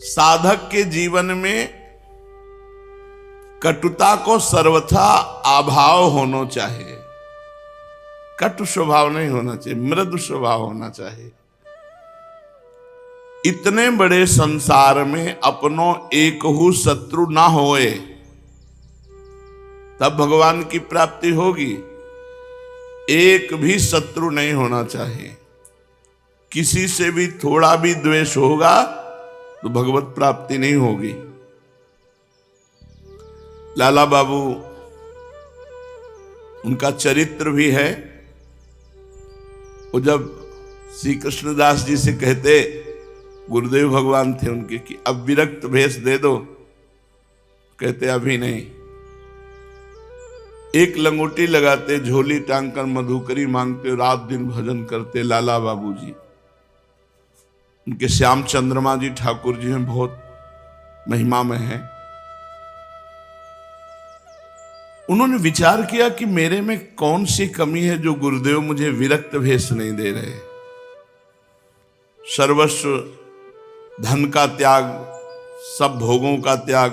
साधक के जीवन में कटुता को सर्वथा अभाव होना चाहिए। कटु स्वभाव नहीं होना चाहिए, मृदु स्वभाव होना चाहिए। इतने बड़े संसार में अपनों एक हु शत्रु ना होए, तब भगवान की प्राप्ति होगी। एक भी शत्रु नहीं होना चाहिए। किसी से भी थोड़ा भी द्वेष होगा तो भगवत प्राप्ति नहीं होगी। लाला बाबू, उनका चरित्र भी है। वो जब श्री कृष्णदास जी से कहते, गुरुदेव भगवान थे उनके, कि अब विरक्त भेष दे दो, कहते अभी नहीं। एक लंगोटी लगाते, झोली टांग कर मधुकरी मांगते, रात दिन भजन करते लाला बाबू जी। उनके श्याम चंद्रमा जी ठाकुर जी हैं, बहुत महिमा में हैं। उन्होंने विचार किया कि मेरे में कौन सी कमी है जो गुरुदेव मुझे विरक्त भेष नहीं दे रहे। सर्वस्व धन का त्याग, सब भोगों का त्याग,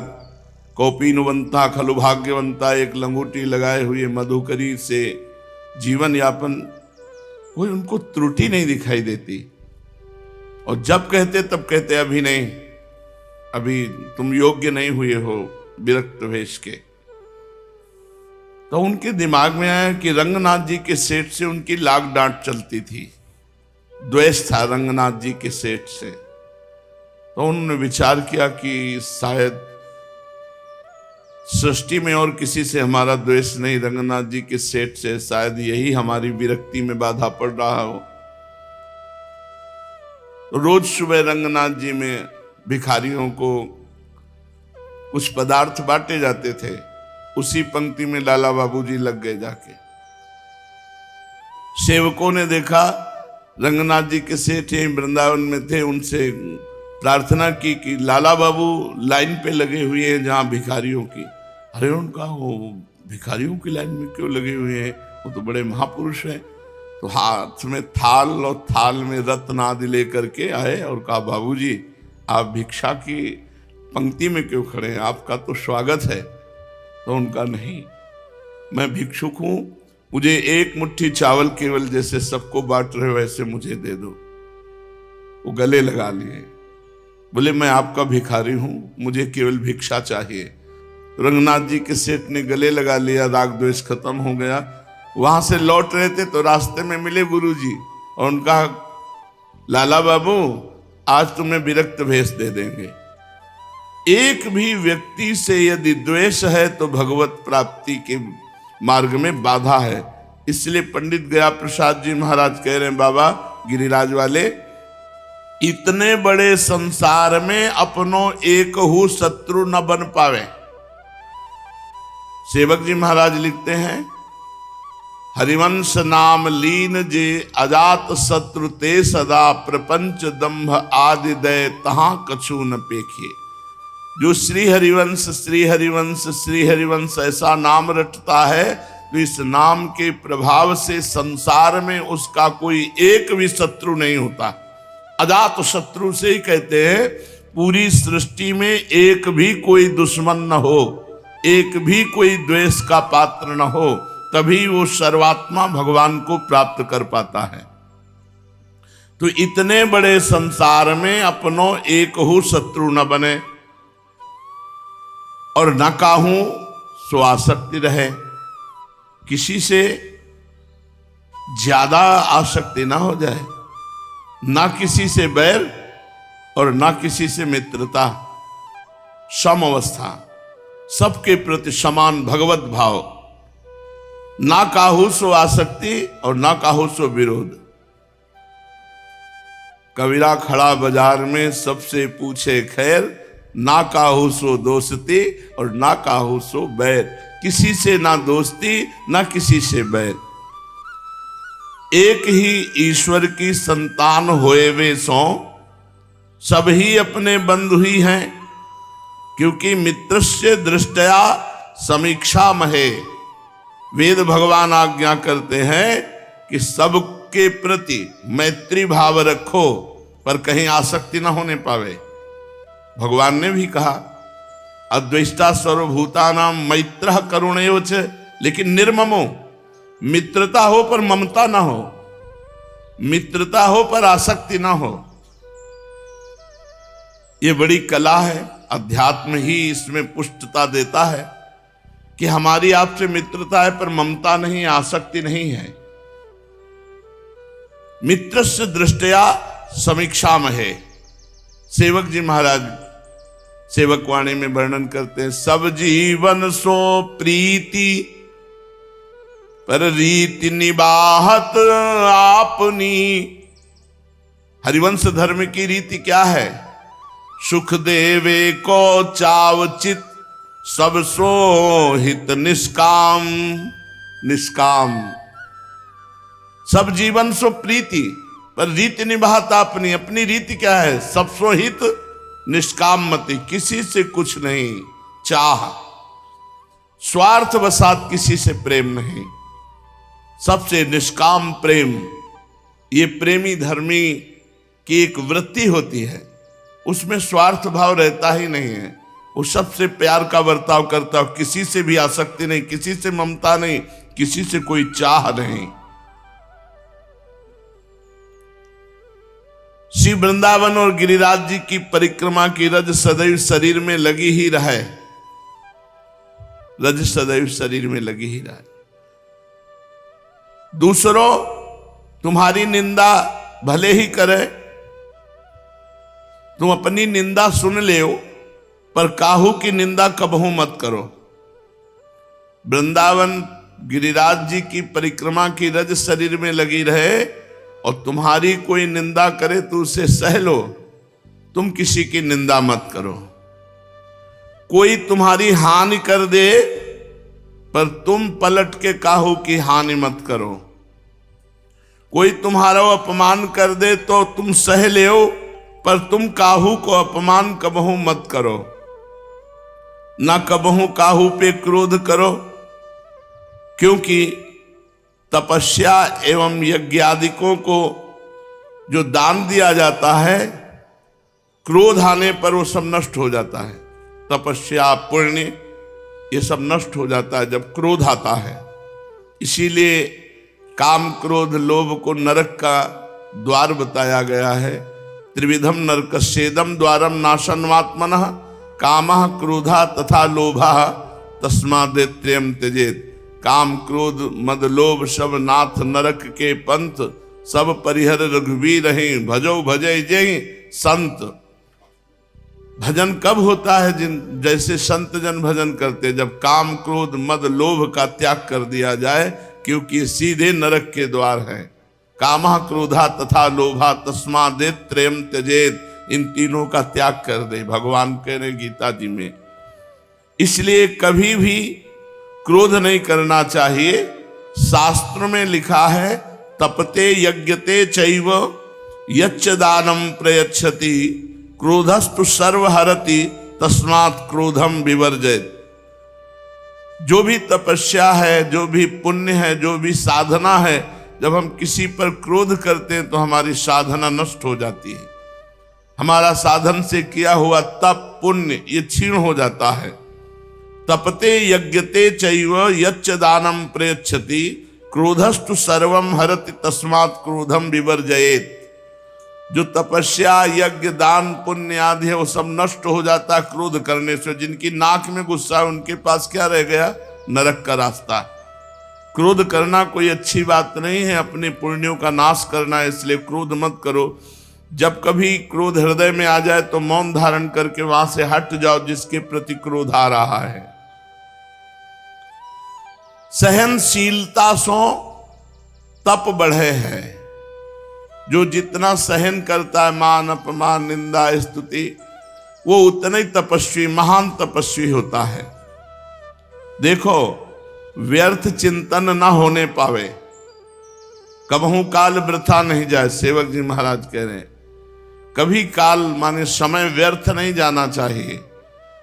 कौपीनवंता खलु भाग्यवंता, एक लंगोटी लगाए हुए मधुकरी से जीवन यापन, कोई उनको त्रुटि नहीं दिखाई देती। और जब कहते तब कहते अभी नहीं, अभी तुम योग्य नहीं हुए हो विरक्त भेष के। तो उनके दिमाग में आया कि रंगनाथ जी के सेठ से उनकी लाग डांट चलती थी, द्वेष था रंगनाथ जी के सेठ से। तो उन्होंने विचार किया कि शायद सृष्टि में और किसी से हमारा द्वेष नहीं, रंगनाथ जी के सेठ से, शायद यही हमारी विरक्ति में बाधा पड़ रहा हो। तो रोज सुबह रंगनाथ जी में भिखारियों को कुछ पदार्थ बांटे जाते थे। उसी पंक्ति में लाला बाबूजी लग गए जाके। सेवकों ने देखा रंगनाथ जी के सेठ वृंदावन में थे, उनसे प्रार्थना की कि लाला बाबू लाइन पे लगे हुए हैं जहां भिखारियों की। अरे उनका, वो भिखारियों की लाइन में क्यों लगे हुए हैं, वो तो बड़े महापुरुष हैं। तो हाथ में थाल और थाल में रत्न आदि लेकर के आए और कहा, बाबूजी आप भिक्षा की पंक्ति में क्यों खड़े हैं, आपका तो स्वागत है। तो उनका नहीं, मैं भिक्षुक हूं, मुझे एक मुट्ठी चावल केवल जैसे सबको बांट रहे हो वैसे मुझे दे दो। वो गले लगा लिए, बोले मैं आपका भिखारी हूं, मुझे केवल भिक्षा चाहिए। रंगनाथ जी के सेठ ने गले लगा लिया, राग द्वेष खत्म हो गया। वहां से लौट रहे थे तो रास्ते में मिले गुरुजी और उनका, लाला बाबू आज तुम्हें विरक्त भेष दे देंगे। एक भी व्यक्ति से यदि द्वेष है तो भगवत प्राप्ति के मार्ग में बाधा है। इसलिए पंडित गया प्रसाद जी महाराज कह रहे हैं, बाबा गिरिराज वाले, इतने बड़े संसार में अपनों एक हु शत्रु न बन पावे। सेवक जी महाराज लिखते हैं, हरिवंश नाम लीन जे अजात शत्रु ते सदा, प्रपंच दंभ आदि दय तहां कछु न पेखिए। जो श्री हरिवंश श्री हरिवंश श्री हरिवंश ऐसा नाम रटता है तो इस नाम के प्रभाव से संसार में उसका कोई एक भी शत्रु नहीं होता। अजात शत्रु से ही कहते हैं पूरी सृष्टि में एक भी कोई दुश्मन न हो, एक भी कोई द्वेष का पात्र न हो, तभी वो सर्वात्मा भगवान को प्राप्त कर पाता है। तो इतने बड़े संसार में अपनों एक हु शत्रु न बने और न काहूं सो आसक्ति रहे। किसी से ज्यादा आसक्ति ना हो जाए, ना किसी से बैर और ना किसी से मित्रता, सम अवस्था, सबके प्रति समान भगवत भाव। ना काहू सो आसक्ति और ना काहू सो विरोध। कबीरा खड़ा बाजार में सबसे पूछे खैर, ना काहू सो दोस्ती और ना काहू सो बैर। किसी से ना दोस्ती ना किसी से बैर। एक ही ईश्वर की संतान होए वे सो, सब ही अपने बंधु ही हैं, क्योंकि मित्रस्य दृष्टया समीक्षा महे। वेद भगवान आज्ञा करते हैं कि सबके प्रति मैत्री भाव रखो, पर कहीं आसक्ति ना होने पावे। भगवान ने भी कहा अद्वेष्टा सर्वभूतानां मैत्रः करुणैव च, लेकिन निर्ममो, मित्रता हो पर ममता ना हो, मित्रता हो पर आसक्ति ना हो। ये बड़ी कला है, अध्यात्म ही इसमें पुष्टता देता है कि हमारी आपसे मित्रता है पर ममता नहीं, आसक्ति नहीं है। मित्रस्य दृष्टया समीक्षामहे, सेवक जी महाराज सेवक वाणी में वर्णन करते हैं, सब जीवन सो प्रीति पर रीति निबाहत आपनी। हरिवंश धर्म की रीति क्या है? सुख देवे को चावचित सब सो हित निष्काम। निष्काम सब जीवन सो प्रीति पर रीति निभात अपनी। अपनी रीति क्या है? सब सो हित निष्काम मति, किसी से कुछ नहीं चाह, स्वार्थ वसात किसी से प्रेम नहीं, सबसे निष्काम प्रेम। ये प्रेमी धर्मी की एक वृत्ति होती है, उसमें स्वार्थ भाव रहता ही नहीं है। वो सबसे प्यार का बर्ताव करता हो, किसी से भी आसक्ति नहीं, किसी से ममता नहीं, किसी से कोई चाह नहीं। श्री वृंदावन और गिरिराज जी की परिक्रमा की रज सदैव शरीर में लगी ही रहे, रज सदैव शरीर में लगी ही रहे। दूसरों तुम्हारी निंदा भले ही करे, तुम अपनी निंदा सुन ले, पर काहू की निंदा कबहू मत करो। वृंदावन गिरिराज जी की परिक्रमा की रज शरीर में लगी रहे और तुम्हारी कोई निंदा करे तो उसे सह लो, तुम किसी की निंदा मत करो। कोई तुम्हारी हानि कर दे पर तुम पलट के काहू की हानि मत करो। कोई तुम्हारा अपमान कर दे तो तुम सह ले, पर तुम काहू को अपमान कबहू मत करो। ना कबहू काहू पे क्रोध करो, क्योंकि तपस्या एवं यज्ञादिकों को जो दान दिया जाता है, क्रोध आने पर वो सब नष्ट हो जाता है। तपस्या पुण्य ये सब नष्ट हो जाता है जब क्रोध आता है। इसीलिए काम क्रोध लोभ को नरक का द्वार बताया गया है। त्रिविधम नरकस्येदम द्वारम नाशनमात्मनः कामः क्रोधा तथा लोभः तस्मादेत्ययं त्यजेत। काम क्रोध मद लोभ सब नाथ नरक के पंथ, सब परिहर रघुवीर हैं भजो भजय जय संत। भजन कब होता है? जैसे संत जन भजन करते, जब काम क्रोध मद लोभ का त्याग कर दिया जाए, क्योंकि सीधे नरक के द्वार हैं। कामः क्रोधा तथा लोभा तस्मादेत्ययं त्यजेत, इन तीनों का त्याग कर दे, भगवान कह रहे गीता जी में। इसलिए कभी भी क्रोध नहीं करना चाहिए। शास्त्र में लिखा है तपते यज्ञते चैव यच्च दानम प्रयच्छति क्रोधस्तु सर्वहरति तस्मात् क्रोधम विवर्जयत। जो भी तपस्या है, जो भी पुण्य है, जो भी साधना है, जब हम किसी पर क्रोध करते हैं तो हमारी साधना नष्ट हो जाती है। हमारा साधन से किया हुआ तप पुण्य ये क्षीण हो जाता है। तपते यज्ञते चैव यच्च दानम प्रयच्छति क्रोधस्तु सर्वम हरति तस्मात् क्रोधम विवर्जयेत। जो तपस्या यज्ञ दान पुण्य आदि है वो सब नष्ट हो जाता है क्रोध करने से। जिनकी नाक में गुस्सा है उनके पास क्या रह गया? नरक का रास्ता। क्रोध करना कोई अच्छी बात नहीं है, अपने पुण्यों का नाश करना है, इसलिए क्रोध मत करो। जब कभी क्रोध हृदय में आ जाए तो मौन धारण करके वहां से हट जाओ जिसके प्रति क्रोध आ रहा है। सहनशीलता सो तप बढ़े है। जो जितना सहन करता है मान अपमान निंदा स्तुति, वो उतना ही तपस्वी महान तपस्वी होता है। देखो व्यर्थ चिंतन ना होने पावे, कबहू काल वृथा नहीं जाए। सेवक जी महाराज कह रहे हैं कभी काल माने समय व्यर्थ नहीं जाना चाहिए,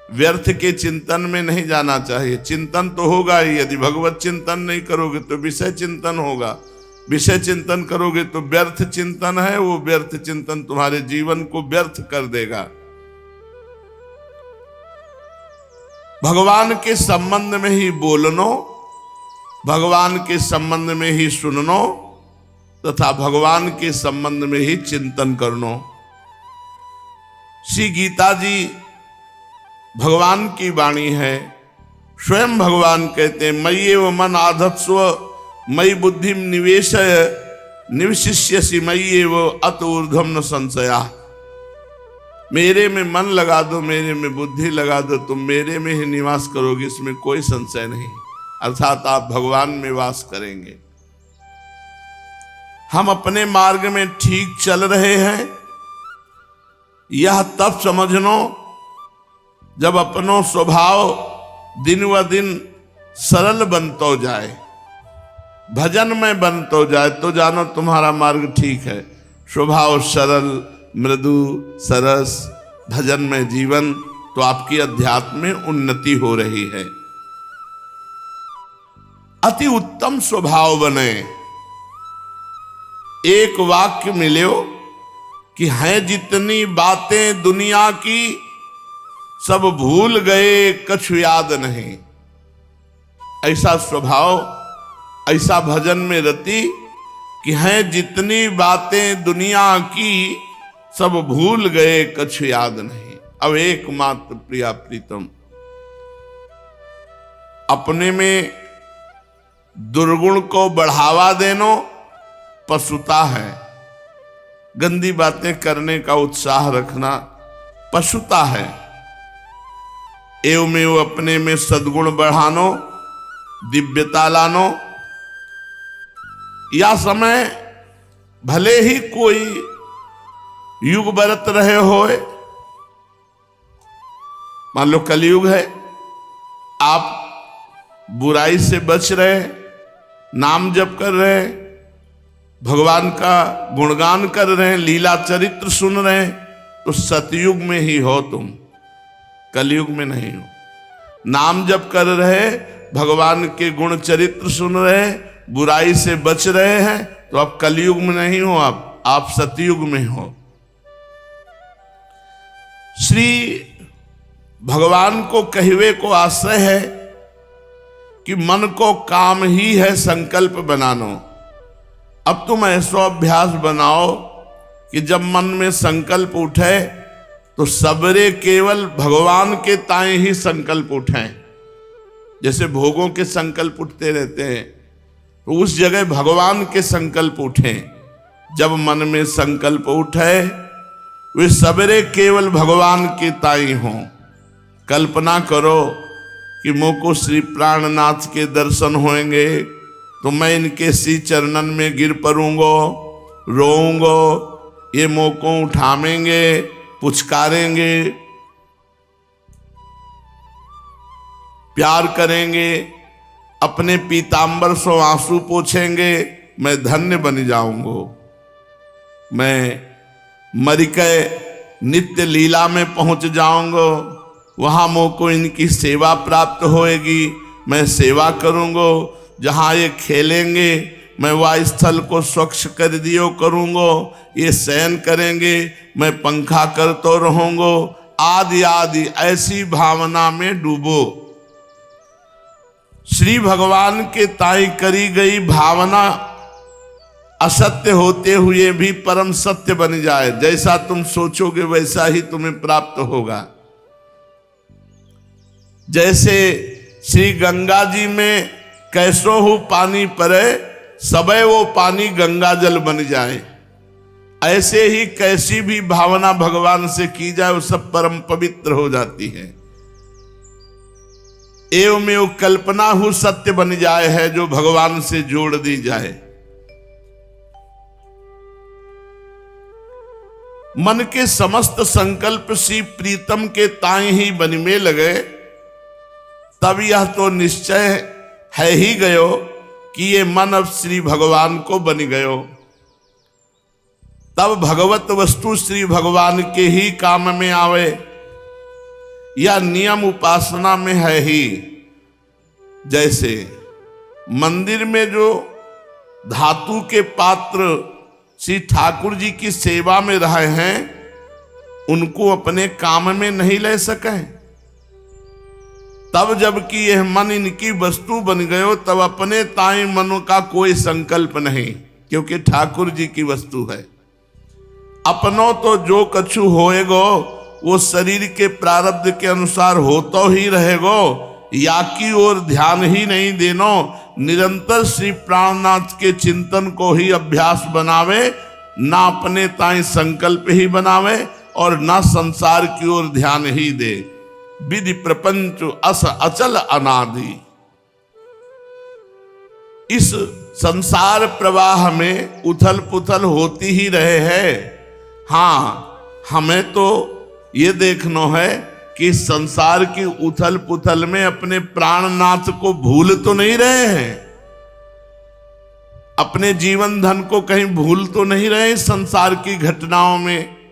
व्यर्थ के चिंतन में नहीं जाना चाहिए। चिंतन तो होगा ही, यदि भगवत चिंतन नहीं करोगे तो विषय चिंतन होगा, विषय चिंतन करोगे तो व्यर्थ चिंतन है, वो व्यर्थ चिंतन तुम्हारे जीवन को व्यर्थ कर देगा। भगवान के संबंध में ही बोलनो, भगवान के संबंध में ही सुननो तथा भगवान के संबंध में ही चिंतन करनो। श्री गीता जी भगवान की वाणी है। स्वयं भगवान कहते हैं मय्येव मन आधत्स्व मयि बुद्धिम निवेशय निवशिष्यसि मय्येव अत ऊर्ध्वं न संशया। मेरे में मन लगा दो, मेरे में बुद्धि लगा दो, तुम मेरे में ही निवास करोगे, इसमें कोई संशय नहीं। अर्थात आप भगवान में वास करेंगे। हम अपने मार्ग में ठीक चल रहे हैं, यह तब समझनो जब अपनो स्वभाव दिन व दिन सरल बनतो जाए, भजन में बनतो जाए, तो जानो तुम्हारा मार्ग ठीक है। स्वभाव सरल, मृदु, सरस, भजन में जीवन, तो आपकी अध्यात्म में उन्नति हो रही है। अति उत्तम स्वभाव बने। एक वाक्य मिलो कि हैं जितनी बातें दुनिया की सब भूल गए कछु याद नहीं। ऐसा स्वभाव, ऐसा भजन में रति कि हैं जितनी बातें दुनिया की सब भूल गए कछु याद नहीं। अब एकमात्र प्रिया प्रीतम अपने में दुर्गुण को बढ़ावा देनो पशुता है। गंदी बातें करने का उत्साह रखना पशुता है। एवमेव अपने में सद्गुण बढ़ानो, दिव्यता लानो। या समय भले ही कोई युग बरत रहे होए, मान लो कलयुग है, आप बुराई से बच रहे, नाम जप कर रहे, भगवान का गुणगान कर रहे हैं, लीला चरित्र सुन रहे हैं, तो सतयुग में ही हो तुम, कलयुग में नहीं हो। नाम जप कर रहे, भगवान के गुण चरित्र सुन रहे, बुराई से बच रहे हैं, तो आप कलयुग में नहीं हो, आप सतयुग में हो। श्री भगवान को कहवे को आश्रय है कि मन को काम ही है संकल्प बनानो। अब तुम ऐसा अभ्यास बनाओ कि जब मन में संकल्प उठे तो सबरे केवल भगवान के ताएं ही संकल्प उठें। जैसे भोगों के संकल्प उठते रहते हैं, तो उस जगह भगवान के संकल्प उठें। जब मन में संकल्प उठे वे सबरे केवल भगवान के ताई हों। कल्पना करो कि मुझको श्री प्राणनाथ के दर्शन होंगे तो मैं इनके श्री चरणन में गिर पड़ूंगो, रोऊंगो, ये मोको उठावेंगे, पुचकारेंगे, प्यार करेंगे, अपने पीतांबर से आंसू पोछेंगे, मैं धन्य बन जाऊंगो, मैं मरिके नित्य लीला में पहुंच जाऊंगो, वहां मोको इनकी सेवा प्राप्त होएगी, मैं सेवा करूंगो। जहां ये खेलेंगे मैं वह स्थल को स्वच्छ कर दियो करूंगो, ये शयन करेंगे मैं पंखा कर तो रहूंगो, आदि आदि ऐसी भावना में डूबो। श्री भगवान के ताई करी गई भावना असत्य होते हुए भी परम सत्य बन जाए। जैसा तुम सोचोगे वैसा ही तुम्हें प्राप्त होगा। जैसे श्री गंगा जी में कैसो हो पानी परे, सबे वो पानी गंगा जल बन जाए। ऐसे ही कैसी भी भावना भगवान से की जाए वो सब परम पवित्र हो जाती है। एवमेव कल्पना हो सत्य बन जाए है जो भगवान से जोड़ दी जाए। मन के समस्त संकल्प श्री प्रीतम के ताए ही बन में लगे, तब यह तो निश्चय है ही गयो कि ये मन अब श्री भगवान को बन गयो। तब भगवत वस्तु श्री भगवान के ही काम में आवे, या नियम उपासना में है ही। जैसे मंदिर में जो धातु के पात्र श्री ठाकुर जी की सेवा में रहे हैं, उनको अपने काम में नहीं ले सके। तब जबकि यह मन इनकी वस्तु बन गयो, तब अपने ताई मनो का कोई संकल्प नहीं, क्योंकि ठाकुर जी की वस्तु है। अपनों तो जो कछु होएगो वो शरीर के प्रारब्ध के अनुसार होतो ही रहेगो, या की ओर ध्यान ही नहीं देनो। निरंतर श्री प्राणनाथ के चिंतन को ही अभ्यास बनावे, ना अपने ताई संकल्प ही बनावे और ना संसार की ओर ध्यान ही दे। विधि प्रपंच अस अचल अनादि। इस संसार प्रवाह में उथल पुथल होती ही रहे हैं। हाँ, हमें तो ये देखना है कि संसार की उथल पुथल में अपने प्राणनाथ को भूल तो नहीं रहे हैं, अपने जीवन धन को कहीं भूल तो नहीं रहे संसार की घटनाओं में।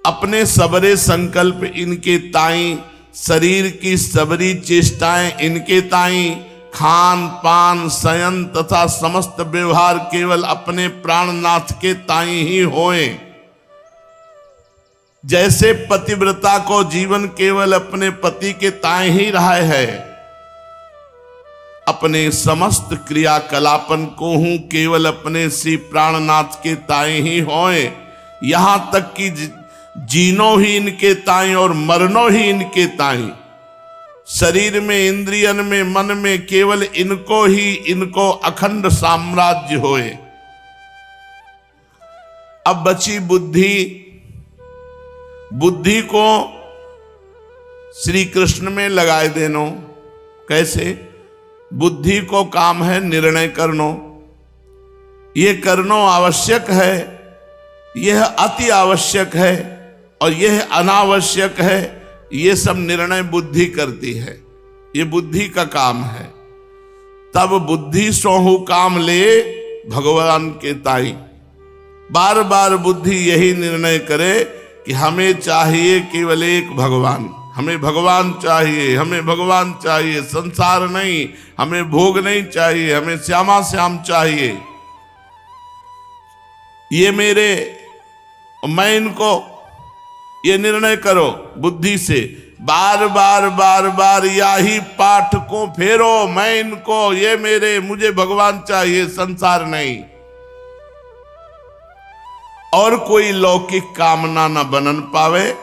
अपने सबरे संकल्प इनके ताई, शरीर की सबरी चेष्टाएं इनके ताई, खान पान शयन तथा समस्त व्यवहार केवल अपने प्राणनाथ के ताई ही होए। जैसे पतिव्रता को जीवन केवल अपने पति के ताई ही रहा है, अपने समस्त क्रियाकलापन को हूं केवल अपने श्री प्राणनाथ के ताई ही होए। यहां तक कि जीनो ही इनके ताई और मरनो ही इनके ताई। शरीर में, इंद्रियन में, मन में केवल इनको अखंड साम्राज्य होए। अब बची बुद्धि। बुद्धि को श्री कृष्ण में लगाए देनो। कैसे? बुद्धि को काम है निर्णय करनो। ये करनो आवश्यक है, यह अति आवश्यक है और यह अनावश्यक है। ये सब निर्णय बुद्धि करती है, ये बुद्धि का काम है। तब बुद्धि सोहु काम ले भगवान के ताई। बार बार बुद्धि यही निर्णय करे कि हमें चाहिए केवल एक भगवान, हमें भगवान चाहिए, हमें भगवान चाहिए, संसार नहीं, हमें भोग नहीं चाहिए, हमें श्यामा श्याम चाहिए। ये मेरे, मैं इनको, ये निर्णय करो बुद्धि से। बार बार बार बार यही पाठ को फेरो, मैं इनको, ये मेरे, मुझे भगवान चाहिए, संसार नहीं। और कोई लौकिक कामना न बनन पावे।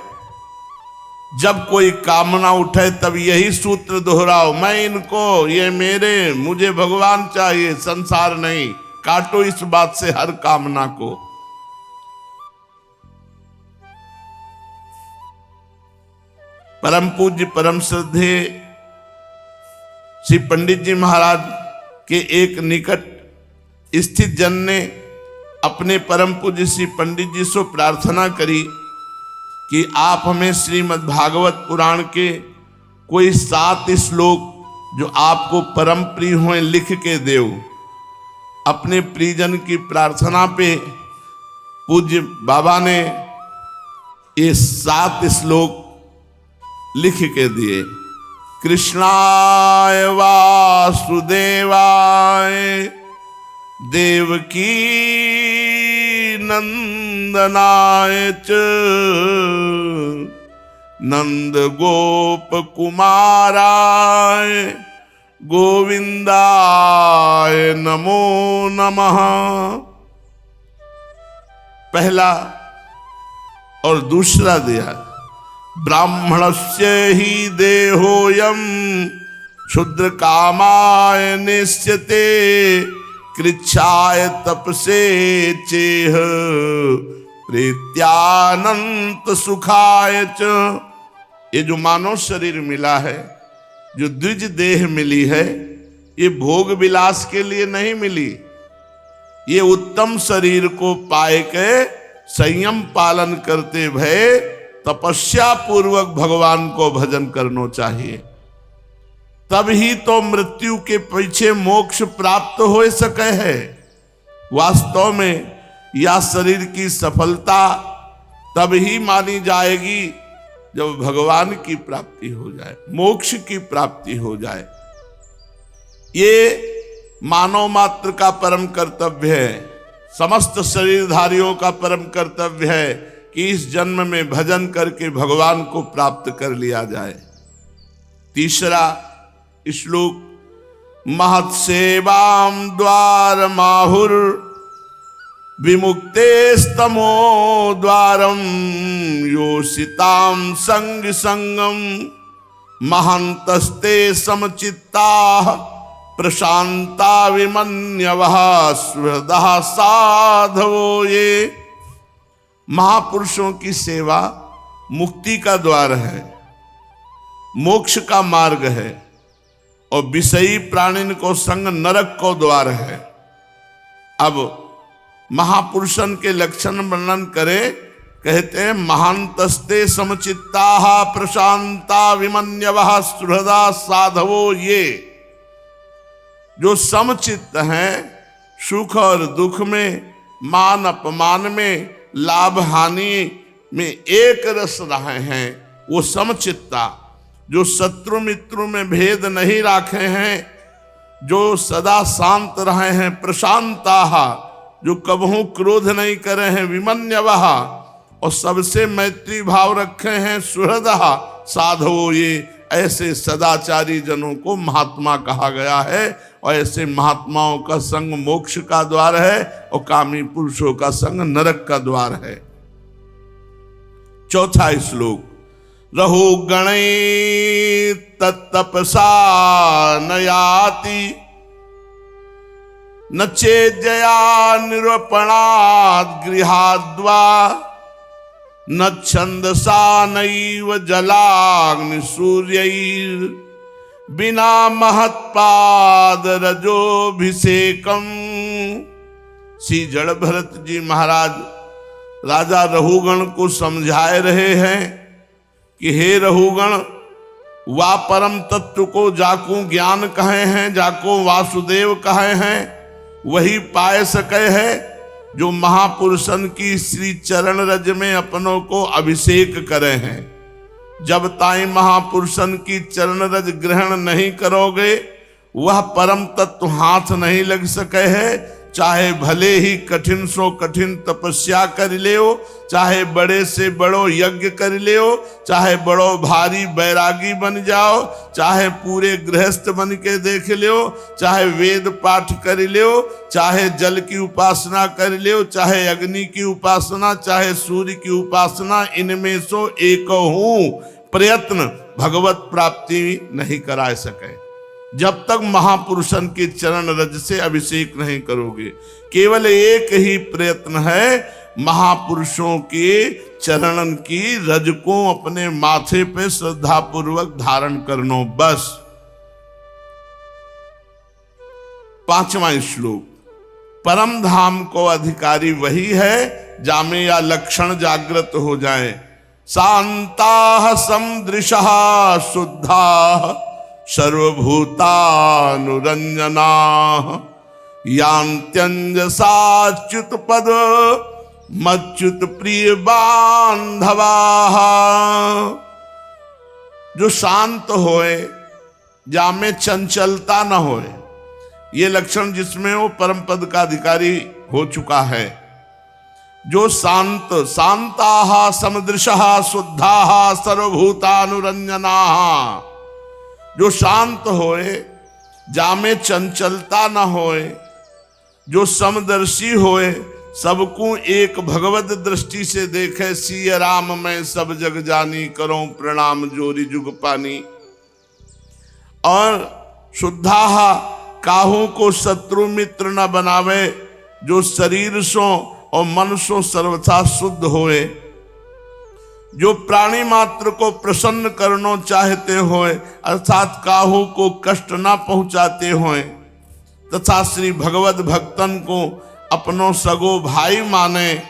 जब कोई कामना उठे तब यही सूत्र दोहराओ, मैं इनको, ये मेरे, मुझे भगवान चाहिए, संसार नहीं। काटो इस बात से हर कामना को। परम पूज्य परम श्रद्धे श्री पंडित जी महाराज के एक निकट स्थित जन ने अपने परम पूज्य श्री पंडित जी से प्रार्थना करी कि आप हमें श्रीमद् भागवत पुराण के कोई 7 श्लोक जो आपको परम प्रिय हों लिख के देव। अपने प्रियजन की प्रार्थना पे पूज्य बाबा ने ये 7 श्लोक लिख के दिए। कृष्णाय वासुदेवाय देवकी नंदनाय च नंद गोप कुमाराय गोविंदाय नमो नमः। पहला और दूसरा दिया, ब्राह्मणस्य ही देहोयम क्षुद्र कामाय निश्चते कृच्छाय तपसे चेह प्रीत्यानंत सुखाय च। ये जो मानव शरीर मिला है, जो द्विज देह मिली है, ये भोग विलास के लिए नहीं मिली। ये उत्तम शरीर को पाए के संयम पालन करते भय तपस्या पूर्वक भगवान को भजन करना चाहिए। तब ही तो मृत्यु के पीछे मोक्ष प्राप्त हो सके है। वास्तव में यह शरीर की सफलता तब ही मानी जाएगी जब भगवान की प्राप्ति हो जाए, मोक्ष की प्राप्ति हो जाए। ये मानव मात्र का परम कर्तव्य है, समस्त शरीरधारियों का परम कर्तव्य है कि इस जन्म में भजन करके भगवान को प्राप्त कर लिया जाए। तीसरा श्लोक, महत्सेवाम द्वार माहुर विमुक्तेस्तमो द्वारम योषिताम संग संगम महंतस्ते समचित्ता प्रशांता विमन्यवः सुहृदः साधवो ये। महापुरुषों की सेवा मुक्ति का द्वार है, मोक्ष का मार्ग है, और विषयी प्राणिन को संग नरक को द्वार है। अब महापुरुषन के लक्षण वर्णन करे, कहते हैं महांतस्ते समचित्ता प्रशांता विमन्यवः सुहृदा साधवो ये। जो समचित्त हैं, सुख और दुख में, मान अपमान में, लाभ हानि में एक रस रहे हैं, वो समचित्ता। जो शत्रु मित्रों में भेद नहीं रखे हैं, जो सदा शांत रहे हैं, प्रशांताः, जो कबहू क्रोध नहीं करे हैं, विमन्यवः, और सबसे मैत्री भाव रखे हैं, सुहृदः साधवो ये। ऐसे सदाचारी जनों को महात्मा कहा गया है, और ऐसे महात्माओं का संग मोक्ष का द्वार है, और कामी पुरुषों का संग नरक का द्वार है। चौथा श्लोक, रहो गणे तत्तपसा न याति न चेज्जया निरूपणात् गृहाद्वा न छंदसा नैव जलाग्नि सूर्यैर् बिना महत्पाद रजोभिषेकम। श्री जड़ भरत जी महाराज राजा रहुगण को समझाए रहे हैं कि हे रहुगण, वा परम तत्व को जाको ज्ञान कहे हैं, जाको वासुदेव कहे हैं, वही पाए सके है जो महापुरुषन की श्री चरण रज में अपनों को अभिषेक करे हैं। जब ताई महापुरुषन की चरण रज ग्रहण नहीं करोगे, वह परम तत्व हाथ नहीं लग सके है। चाहे भले ही कठिन सो कठिन तपस्या कर लियो, चाहे बड़े से बड़ो यज्ञ कर लियो, चाहे बड़ो भारी बैरागी बन जाओ, चाहे पूरे गृहस्थ बन के देख लियो, चाहे वेद पाठ कर लियो, चाहे जल की उपासना कर लियो, चाहे अग्नि की उपासना, चाहे सूर्य की उपासना, इनमें सो एक प्रयत्न भगवत प्राप्ति नहीं करा सके जब तक महापुरुषन के चरण रज से अभिषेक नहीं करोगे। केवल एक ही प्रयत्न है, महापुरुषों के चरणन की रज को अपने माथे पे श्रद्धा पूर्वक धारण करनो, बस। पांचवा श्लोक, परम धाम को अधिकारी वही है जामे या लक्षण जागृत हो जाए। शांता समदृशः शुद्धा सर्वभूतानुरंजना यांत्यंजसाच्युत पद मच्युत प्रिय बांधवा। जो शांत होए, जामे चंचलता न होए, ये लक्षण जिसमें वो परम पद का अधिकारी हो चुका है। जो शांत, शांताः समदृशः शुद्धाः सर्वभूतानुरंजनाः, जो शांत होए, जामे चंचलता न होए, जो समदर्शी होए, सबको एक भगवत दृष्टि से देखे। सिय राम मैं सब जग जानी, करो प्रणाम जोरी जुग पानी। और शुद्धाः, काहू को शत्रु मित्र न बनावे, जो शरीर सो और मन सो सर्वथा शुद्ध होए, जो प्राणी मात्र को प्रसन्न करना चाहते होए, अर्थात काहू को कष्ट ना पहुंचाते होए, तथा श्री भगवत भक्तन को अपनों सगो भाई माने,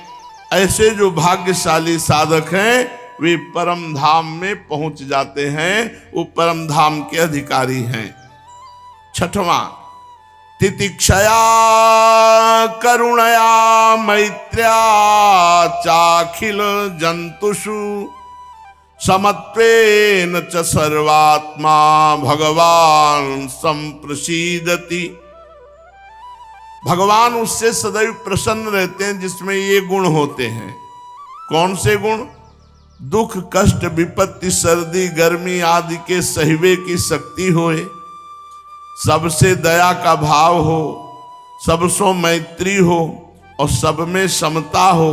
ऐसे जो भाग्यशाली साधक हैं वे परम धाम में पहुंच जाते हैं, वो परम धाम के अधिकारी हैं। छठवां, तितिक्षया करुणया मैत्र्या चाखिल जंतुषु समत्वेन च सर्वात्मा भगवान संप्रसीदति। भगवान उससे सदैव प्रसन्न रहते हैं जिसमें ये गुण होते हैं। कौन से गुण? दुख कष्ट विपत्ति सर्दी गर्मी आदि के सहिवे की शक्ति होए, सबसे दया का भाव हो, सबसो मैत्री हो और सब में समता हो,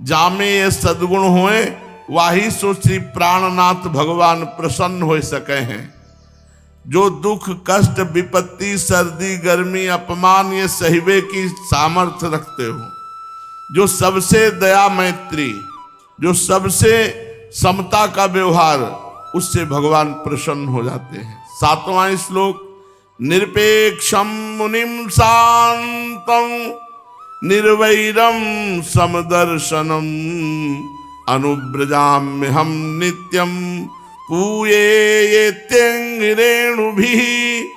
जामे ये सद्गुण होए वाही सो श्री प्राणनाथ भगवान प्रसन्न हो सके हैं। जो दुख कष्ट विपत्ति सर्दी गर्मी अपमान ये सहिवे की सामर्थ्य रखते हो, जो सबसे दया मैत्री, जो सबसे समता का व्यवहार, उससे भगवान प्रसन्न हो जाते हैं। 7वां श्लोक, निरपेक्षम मुनिम शांतम निर्वैरम समदर्शनम अनुब्रजाम्य हम नित्यम पूये ये त्यंग भी।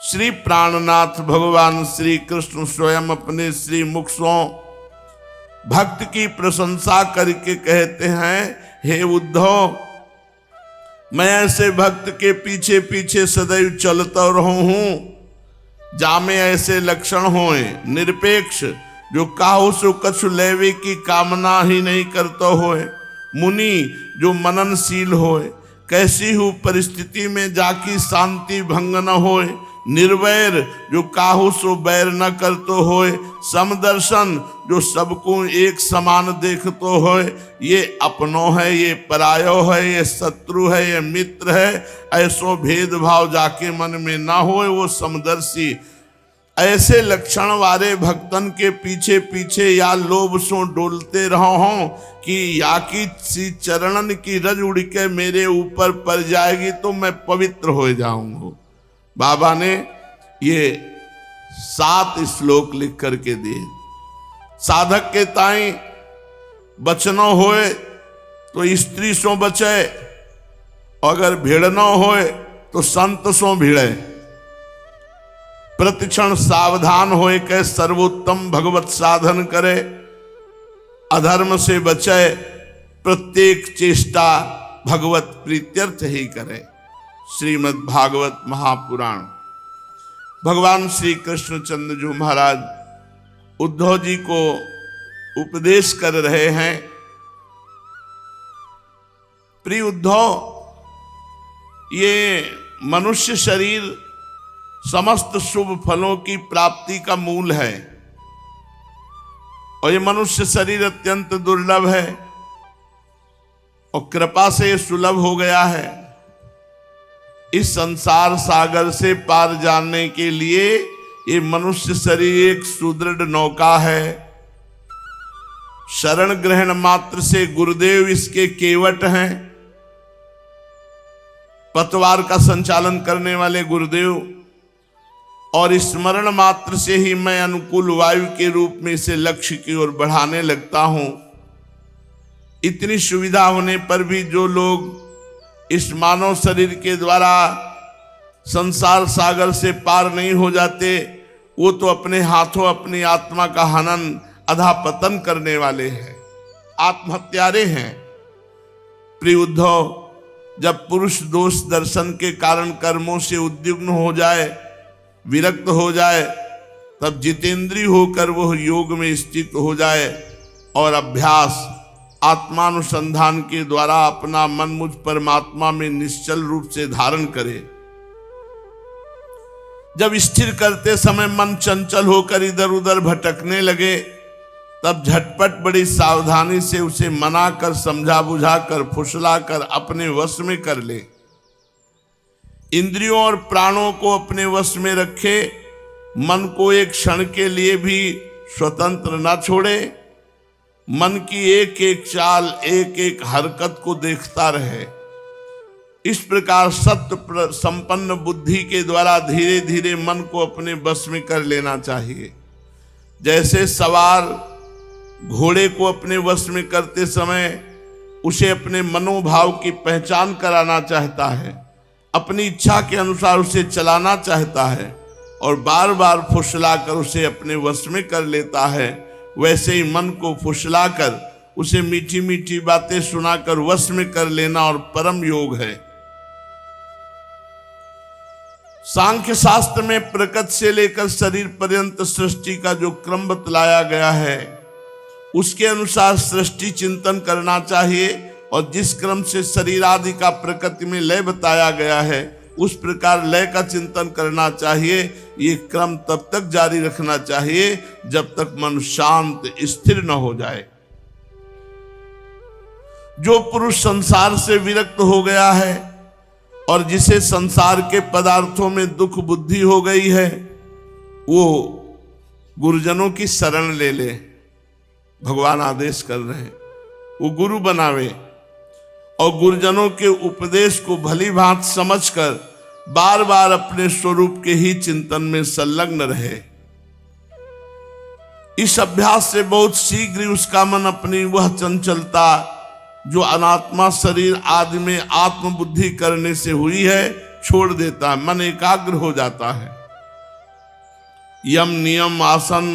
श्री प्राणनाथ भगवान श्री कृष्ण स्वयं अपने श्री मुख से भक्त की प्रशंसा करके कहते हैं, हे उद्धव, मैं ऐसे भक्त के पीछे पीछे सदैव चलता रहा हूं जामे ऐसे लक्षण होए, निरपेक्ष, जो काहू से कछु लेवे की कामना ही नहीं करता होए, मुनि, जो मननशील होए, कैसी हो परिस्थिति में जाकी शांति भंग न होए, निर्वैर, जो काहू सो बैर न करतो होए, समदर्शन, जो सबको एक समान देखतो होए, ये अपनो है, ये परायो है, ये शत्रु है, ये मित्र है, ऐसो भेदभाव जाके मन में ना होए, वो समदर्शी। ऐसे लक्षण वाले भक्तन के पीछे पीछे या लोभ सो डोलते रहो हों कि या की सी चरणन की रज उड़ के मेरे ऊपर पड़ जाएगी तो मैं पवित्र हो जाऊंगा। बाबा ने ये 7 श्लोक लिख करके दिए। साधक के ताई बचनो होए तो स्त्री सो बचे, अगर भिड़नो होए तो संत सो भिड़े, प्रतिक्षण सावधान होए के सर्वोत्तम भगवत साधन करे, अधर्म से बचे, प्रत्येक चेष्टा भगवत प्रीत्यर्थ ही करे। श्रीमद् भागवत महापुराण। भगवान श्री कृष्णचंद्र जी महाराज उद्धव जी को उपदेश कर रहे हैं। प्रिय उद्धव, ये मनुष्य शरीर समस्त शुभ फलों की प्राप्ति का मूल है और ये मनुष्य शरीर अत्यंत दुर्लभ है और कृपा से ये सुलभ हो गया है। इस संसार सागर से पार जाने के लिए ये मनुष्य शरीर एक सुदृढ़ नौका है। शरण ग्रहण मात्र से गुरुदेव इसके केवट हैं। पतवार का संचालन करने वाले गुरुदेव, और स्मरण मात्र से ही मैं अनुकूल वायु के रूप में इसे लक्ष्य की ओर बढ़ाने लगता हूं। इतनी सुविधा होने पर भी जो लोग इस मानव शरीर के द्वारा संसार सागर से पार नहीं हो जाते, वो तो अपने हाथों अपनी आत्मा का हनन अधापतन करने वाले हैं, आत्महत्यारे हैं। प्रिय उद्धव, जब पुरुष दोष दर्शन के कारण कर्मों से उद्विग्न हो जाए, विरक्त हो जाए, तब जितेंद्रीय होकर वह योग में स्थित हो जाए और अभ्यास आत्मानुसंधान के द्वारा अपना मन मुझ परमात्मा में निश्चल रूप से धारण करे। जब स्थिर करते समय मन चंचल होकर इधर उधर भटकने लगे, तब झटपट बड़ी सावधानी से उसे मना कर, समझा बुझा कर, फुसला कर अपने वश में कर ले। इंद्रियों और प्राणों को अपने वश में रखे, मन को एक क्षण के लिए भी स्वतंत्र न छोड़े, मन की एक एक चाल एक एक हरकत को देखता रहे। इस प्रकार सत्य संपन्न बुद्धि के द्वारा धीरे धीरे मन को अपने बस में कर लेना चाहिए। जैसे सवार घोड़े को अपने वश में करते समय उसे अपने मनोभाव की पहचान कराना चाहता है, अपनी इच्छा के अनुसार उसे चलाना चाहता है और बार बार फुसलाकर उसे अपने वश में कर लेता है, वैसे ही मन को फुसलाकर उसे मीठी मीठी बातें सुनाकर वश में कर लेना और परम योग है। सांख्य शास्त्र में प्रकृति से लेकर शरीर पर्यंत सृष्टि का जो क्रम बतलाया गया है, उसके अनुसार सृष्टि चिंतन करना चाहिए और जिस क्रम से शरीर आदि का प्रकृति में लय बताया गया है उस प्रकार लय का चिंतन करना चाहिए। ये क्रम तब तक जारी रखना चाहिए जब तक मन शांत स्थिर न हो जाए। जो पुरुष संसार से विरक्त हो गया है और जिसे संसार के पदार्थों में दुख बुद्धि हो गई है, वो गुरुजनों की शरण ले ले। भगवान आदेश कर रहे हैं वो गुरु बनावे और गुरुजनों के उपदेश को भली भांति समझकर बार बार अपने स्वरूप के ही चिंतन में संलग्न रहे। इस अभ्यास से बहुत शीघ्र उसका मन अपनी वह चंचलता जो अनात्मा शरीर आदि में आत्मबुद्धि करने से हुई है छोड़ देता है। मन एकाग्र हो जाता है। यम नियम आसन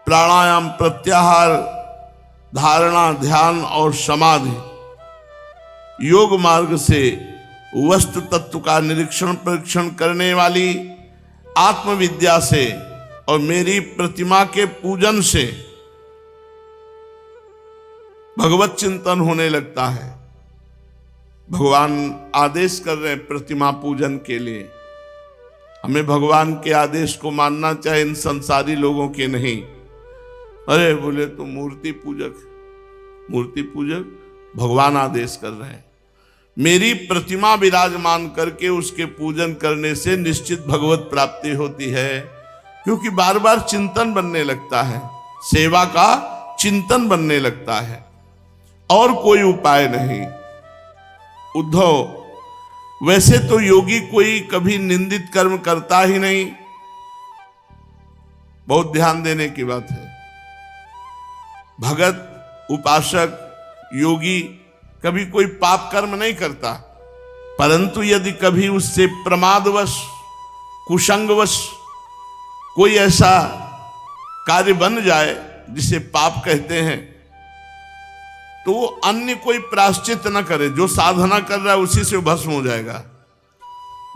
प्राणायाम प्रत्याहार धारणा ध्यान और समाधि योग मार्ग से वस्तु तत्व का निरीक्षण परीक्षण करने वाली आत्मविद्या से और मेरी प्रतिमा के पूजन से भगवत चिंतन होने लगता है। भगवान आदेश कर रहे हैं प्रतिमा पूजन के लिए। हमें भगवान के आदेश को मानना चाहिए, इन संसारी लोगों के नहीं। अरे बोले तो मूर्ति पूजक भगवान आदेश कर रहे हैं। मेरी प्रतिमा विराजमान करके उसके पूजन करने से निश्चित भगवत प्राप्ति होती है, क्योंकि बार बार चिंतन बनने लगता है, सेवा का चिंतन बनने लगता है और कोई उपाय नहीं। उद्धव, वैसे तो योगी कोई कभी निंदित कर्म करता ही नहीं। बहुत ध्यान देने की बात है। भगत उपासक योगी कभी कोई पाप कर्म नहीं करता, परंतु यदि कभी उससे प्रमादवश कुसंगवश कोई ऐसा कार्य बन जाए जिसे पाप कहते हैं, तो वो अन्य कोई प्रायश्चित न करे। जो साधना कर रहा है उसी से भस्म हो जाएगा।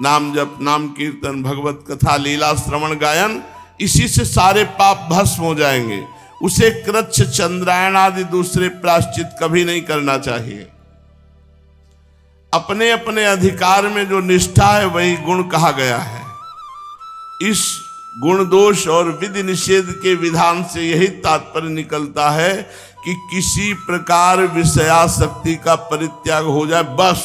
नाम जप नाम कीर्तन भगवत कथा लीला श्रवण गायन, इसी से सारे पाप भस्म हो जाएंगे। उसे कृच्छ चंद्रायण आदि दूसरे प्रायश्चित कभी नहीं करना चाहिए। अपने अपने अधिकार में जो निष्ठा है वही गुण कहा गया है। इस गुण दोष और विधि निषेध के विधान से यही तात्पर्य निकलता है कि किसी प्रकार विषयासक्ति का परित्याग हो जाए। बस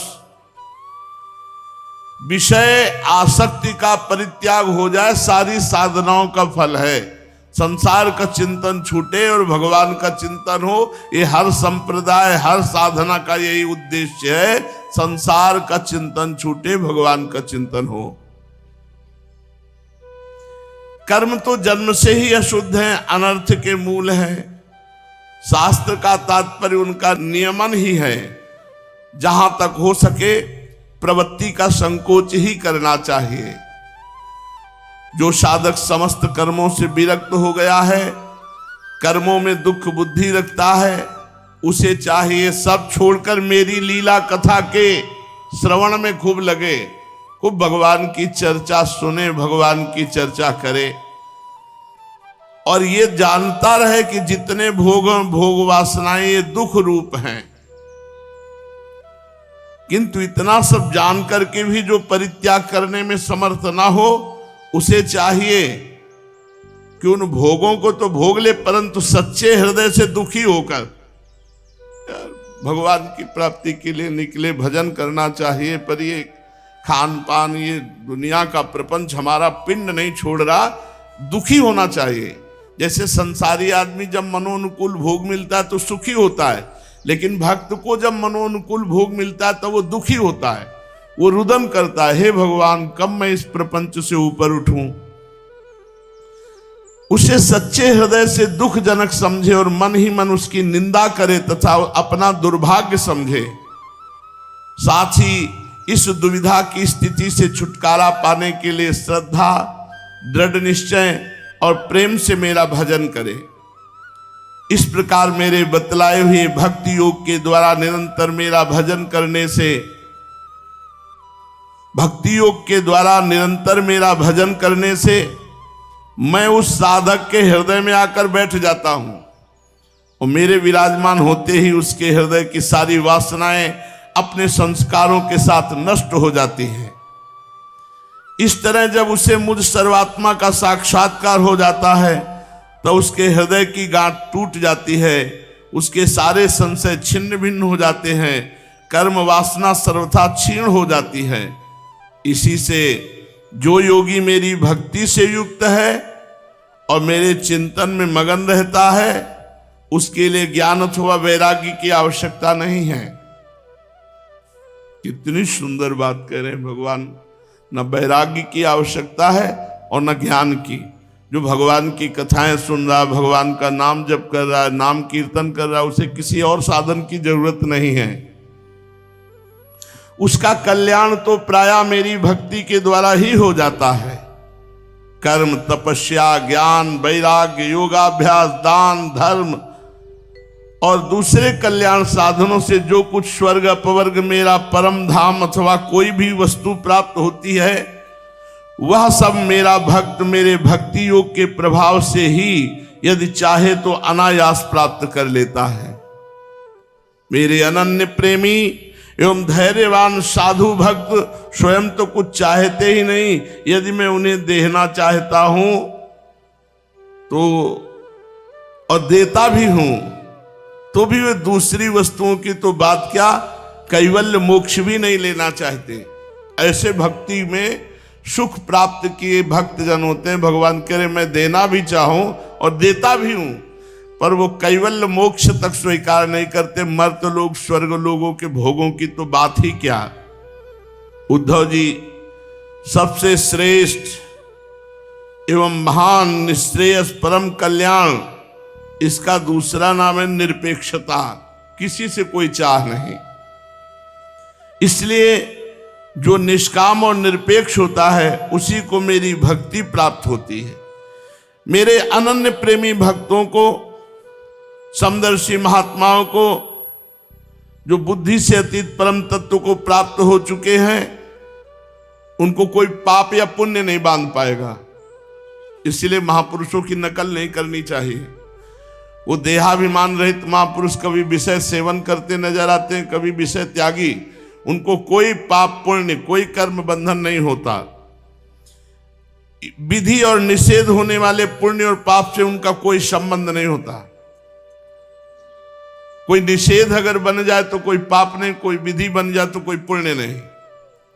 विषय आसक्ति का परित्याग हो जाए, सारी साधनाओं का फल है। संसार का चिंतन छूटे और भगवान का चिंतन हो। ये हर संप्रदाय हर साधना का यही उद्देश्य है। संसार का चिंतन छूटे, भगवान का चिंतन हो। कर्म तो जन्म से ही अशुद्ध है, अनर्थ के मूल है। शास्त्र का तात्पर्य उनका नियमन ही है। जहां तक हो सके प्रवृत्ति का संकोच ही करना चाहिए। जो साधक समस्त कर्मों से विरक्त हो गया है, कर्मों में दुख बुद्धि रखता है, उसे चाहिए सब छोड़कर मेरी लीला कथा के श्रवण में खूब लगे, खूब भगवान की चर्चा सुने, भगवान की चर्चा करे और ये जानता रहे कि जितने भोग वासनाएं ये दुख रूप हैं। किंतु इतना सब जान करके भी जो परित्याग करने में समर्थ ना हो, उसे चाहिए कि उन भोगों को तो भोग ले, परंतु सच्चे हृदय से दुखी होकर भगवान की प्राप्ति के लिए निकले। भजन करना चाहिए, पर ये खान पान ये दुनिया का प्रपंच हमारा पिंड नहीं छोड़ रहा। दुखी होना चाहिए। जैसे संसारी आदमी जब मनोनुकूल भोग मिलता है तो सुखी होता है, लेकिन भक्त को जब मनोनुकूल भोग मिलता है तो वो दुखी होता है। वो रुदन करता है, हे भगवान कब मैं इस प्रपंच से ऊपर उठूं। उसे सच्चे हृदय से दुखजनक समझे और मन ही मन उसकी निंदा करे तथा अपना दुर्भाग्य समझे। साथ ही इस दुविधा की स्थिति से छुटकारा पाने के लिए श्रद्धा, दृढ़ निश्चय और प्रेम से मेरा भजन करे। इस प्रकार मेरे बतलाए हुए भक्ति योग के द्वारा निरंतर मेरा भजन करने से, भक्ति योग के द्वारा निरंतर मेरा भजन करने से मैं उस साधक के हृदय में आकर बैठ जाता हूं और मेरे विराजमान होते ही उसके हृदय की सारी वासनाएं अपने संस्कारों के साथ नष्ट हो जाती हैं। इस तरह जब उसे मुझ सर्वात्मा का साक्षात्कार हो जाता है तो उसके हृदय की गांठ टूट जाती है, उसके सारे संशय छिन्न भिन्न हो जाते हैं, कर्म वासना सर्वथा क्षीण हो जाती है। इसी से जो योगी मेरी भक्ति से युक्त है और मेरे चिंतन में मगन रहता है, उसके लिए ज्ञान अथवा वैराग्य की आवश्यकता नहीं है। कितनी सुंदर बात कह रहे हैं भगवान। न वैराग्य की आवश्यकता है और न ज्ञान की। जो भगवान की कथाएं सुन रहा, भगवान का नाम जप कर रहा है, नाम कीर्तन कर रहा है, उसे किसी और साधन की जरूरत नहीं है। उसका कल्याण तो प्रायः मेरी भक्ति के द्वारा ही हो जाता है। कर्म, तपस्या, ज्ञान, वैराग्य, योगाभ्यास, दान, धर्म और दूसरे कल्याण साधनों से जो कुछ स्वर्ग अपवर्ग मेरा परम धाम अथवा कोई भी वस्तु प्राप्त होती है, वह सब मेरा भक्त मेरे भक्ति योग के प्रभाव से ही यदि चाहे तो अनायास प्राप्त कर लेता है। मेरे अनन्य प्रेमी एवं धैर्यवान साधु भक्त स्वयं तो कुछ चाहते ही नहीं, यदि मैं उन्हें देना चाहता हूं तो और देता भी हूं तो भी वे दूसरी वस्तुओं की तो बात क्या, कैवल्य मोक्ष भी नहीं लेना चाहते। ऐसे भक्ति में सुख प्राप्त किए भक्त जन होते हैं। भगवान कह रहे मैं देना भी चाहूं और देता भी हूं, पर वो कैवल्य मोक्ष तक स्वीकार नहीं करते। मर्त लोग स्वर्ग लोगों के भोगों की तो बात ही क्या। उद्धव जी, सबसे श्रेष्ठ एवं महान निश्रेयस परम कल्याण, इसका दूसरा नाम है निरपेक्षता। किसी से कोई चाह नहीं। इसलिए जो निष्काम और निरपेक्ष होता है उसी को मेरी भक्ति प्राप्त होती है। मेरे अनन्य प्रेमी भक्तों को, समदर्शी महात्माओं को, जो बुद्धि से अतीत परम तत्व को प्राप्त हो चुके हैं, उनको कोई पाप या पुण्य नहीं बांध पाएगा। इसलिए महापुरुषों की नकल नहीं करनी चाहिए। वो देहाभिमान रहित महापुरुष कभी विषय सेवन करते नजर आते हैं, कभी विषय त्यागी। उनको कोई पाप पुण्य, कोई कर्म बंधन नहीं होता। विधि और निषेध होने वाले पुण्य और पाप से उनका कोई संबंध नहीं होता। कोई निषेध अगर बन जाए तो कोई पाप नहीं, कोई विधि बन जाए तो कोई पुण्य नहीं,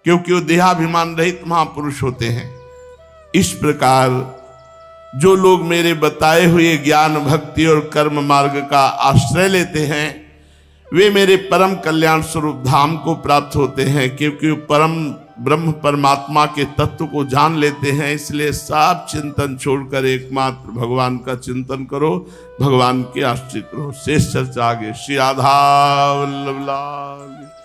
क्योंकि वो देहाभिमान रहित महापुरुष होते हैं। इस प्रकार जो लोग मेरे बताए हुए ज्ञान, भक्ति और कर्म मार्ग का आश्रय लेते हैं, वे मेरे परम कल्याण स्वरूप धाम को प्राप्त होते हैं, क्योंकि परम ब्रह्म परमात्मा के तत्व को जान लेते हैं। इसलिए सब चिंतन छोड़कर एकमात्र भगवान का चिंतन करो, भगवान के आश्रित रहो। शेष चर्चा आगे। श्री राधा वल्लभ लाल।